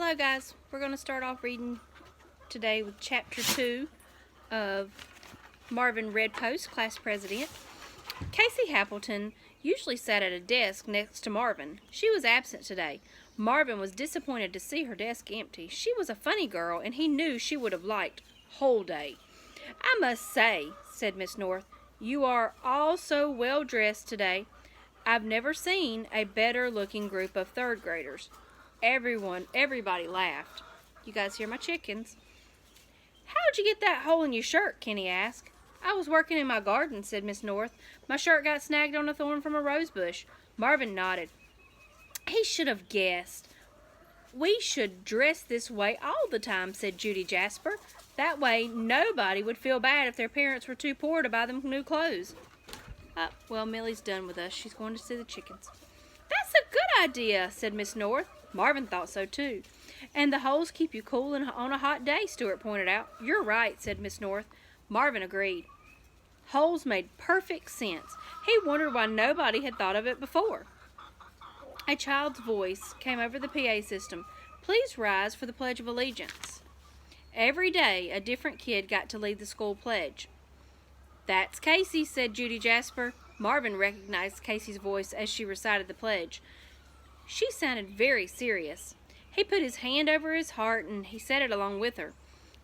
Hello guys, we're going to start off reading today with chapter 2 of Marvin Redpost, class president. Casey Happleton usually sat at a desk next to Marvin. She was absent today. Marvin was disappointed to see her desk empty. She was a funny girl, and he knew she would have liked whole day. "I must say," said Miss North, "you are all so well dressed today. I've never seen a better looking group of third graders." Everybody laughed. You guys hear my chickens? "How'd you get that hole in your shirt?" Kenny asked. "I was working in my garden," said Miss North. "My shirt got snagged on a thorn from a rose bush." Marvin nodded. "He should have guessed. We should dress this way all the time," said Judy Jasper. "That way nobody would feel bad if their parents were too poor to buy them new clothes." Well, Millie's done with us. She's going to see the chickens. "That's a good idea," said Miss North. Marvin thought so too. "And the holes keep you cool on a hot day," Stuart pointed out. "You're right," said Miss North. Marvin agreed. Holes made perfect sense. He wondered why nobody had thought of it before. A child's voice came over the PA system. "Please rise for the Pledge of Allegiance." Every day, a different kid got to lead the school pledge. "That's Casey," said Judy Jasper. Marvin recognized Casey's voice as she recited the pledge. She sounded very serious. He put his hand over his heart and he said it along with her.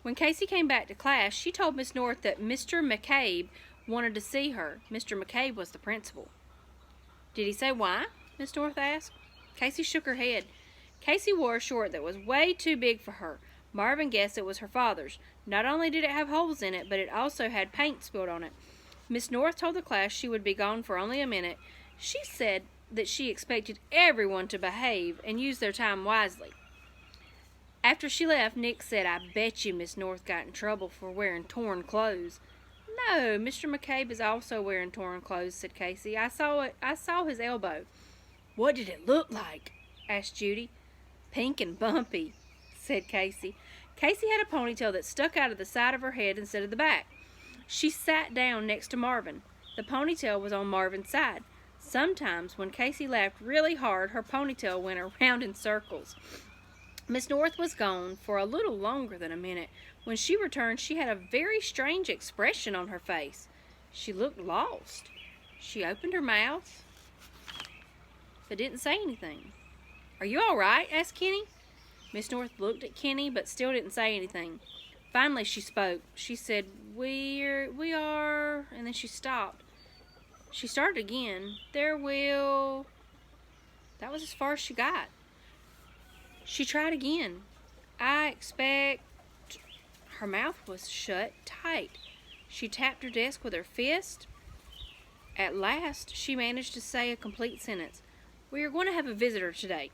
When Casey came back to class, she told Miss North that Mr. McCabe wanted to see her. Mr. McCabe was the principal. "Did he say why?" Miss North asked. Casey shook her head. Casey wore a short that was way too big for her. Marvin guessed it was her father's. Not only did it have holes in it, but it also had paint spilled on it. Miss North told the class she would be gone for only a minute. She said that she expected everyone to behave and use their time wisely. After she left, Nick said, "I bet you Miss North got in trouble for wearing torn clothes." "No, Mr. McCabe is also wearing torn clothes," said Casey. I saw his elbow." "What did it look like?" asked Judy. "Pink and bumpy," said Casey. Casey had a ponytail that stuck out of the side of her head instead of the back. She sat down next to Marvin. The ponytail was on Marvin's side. Sometimes, when Casey laughed really hard, her ponytail went around in circles. Miss North was gone for a little longer than a minute. When she returned, she had a very strange expression on her face. She looked lost. She opened her mouth, but didn't say anything. "Are you all right?" asked Kenny. Miss North looked at Kenny, but still didn't say anything. Finally, she spoke. She said, we are, and then she stopped. She started again. That was as far as she got. She tried again. "I expect..." Her mouth was shut tight. She tapped her desk with her fist. At last, she managed to say a complete sentence. "We are going to have a visitor today."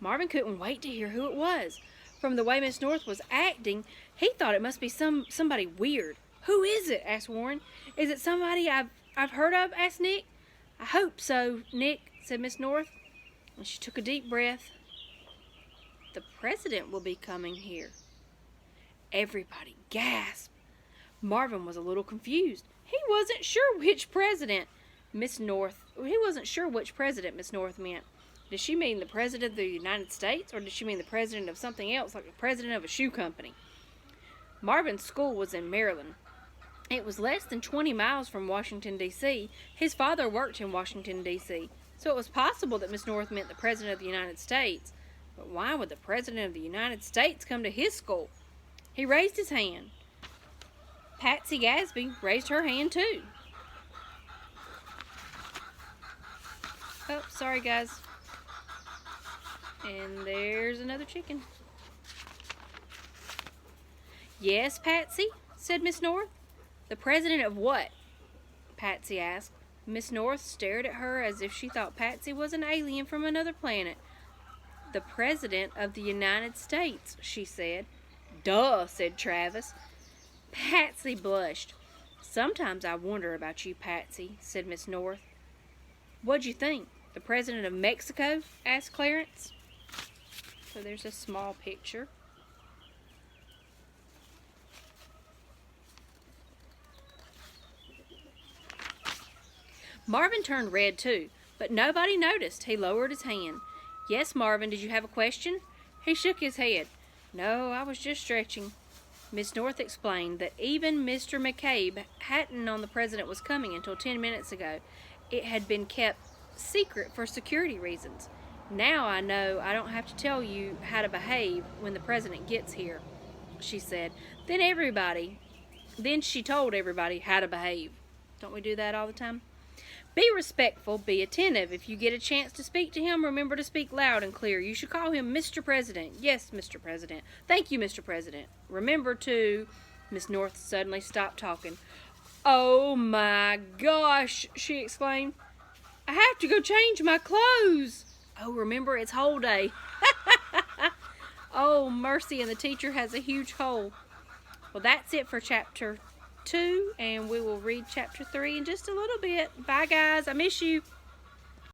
Marvin couldn't wait to hear who it was. From the way Miss North was acting, he thought it must be somebody weird. "Who is it?" asked Warren. "Is it somebody I've heard of?" asked Nick. "I hope so, Nick," said Miss North. And she took a deep breath. "The president will be coming here." Everybody gasped. Marvin was a little confused. He wasn't sure which president Miss North meant. Did she mean the president of the United States, or did she mean the president of something else, like the president of a shoe company? Marvin's school was in Maryland. It was less than 20 miles from Washington, D.C. His father worked in Washington, D.C., so it was possible that Miss North meant the president of the United States. But why would the president of the United States come to his school? He raised his hand. Patsy Gadsby raised her hand too. Oh, sorry guys. And there's another chicken. "Yes, Patsy," said Miss North. "The president of what?" Patsy asked. Miss North stared at her as if she thought Patsy was an alien from another planet. "The president of the United States," she said. "Duh," said Travis. Patsy blushed. "Sometimes I wonder about you, Patsy," said Miss North. "What'd you think? The president of Mexico?" asked Clarence. So there's a small picture. Marvin turned red too, but nobody noticed. He lowered his hand. "Yes, Marvin, did you have a question?" He shook his head. No, I was just stretching. Miss North explained that even Mr. McCabe hadn't known the president was coming until 10 minutes ago. It had been kept secret for security reasons. Now I know I don't have to tell you how to behave when the president gets here, she said. Then she told everybody how to behave. Don't we do that all the time? Be respectful, be attentive. If you get a chance to speak to him, remember to speak loud and clear. You should call him Mr. President. Yes, Mr. President. Thank you, Mr. President. Remember to... Miss North suddenly stopped talking. Oh my gosh, she exclaimed. I have to go change my clothes. Oh, remember, it's hole day. Oh, mercy, and the teacher has a huge hole. Well, that's it for chapter 2, and we will read chapter 3 in just a little bit. Bye, guys. I miss you.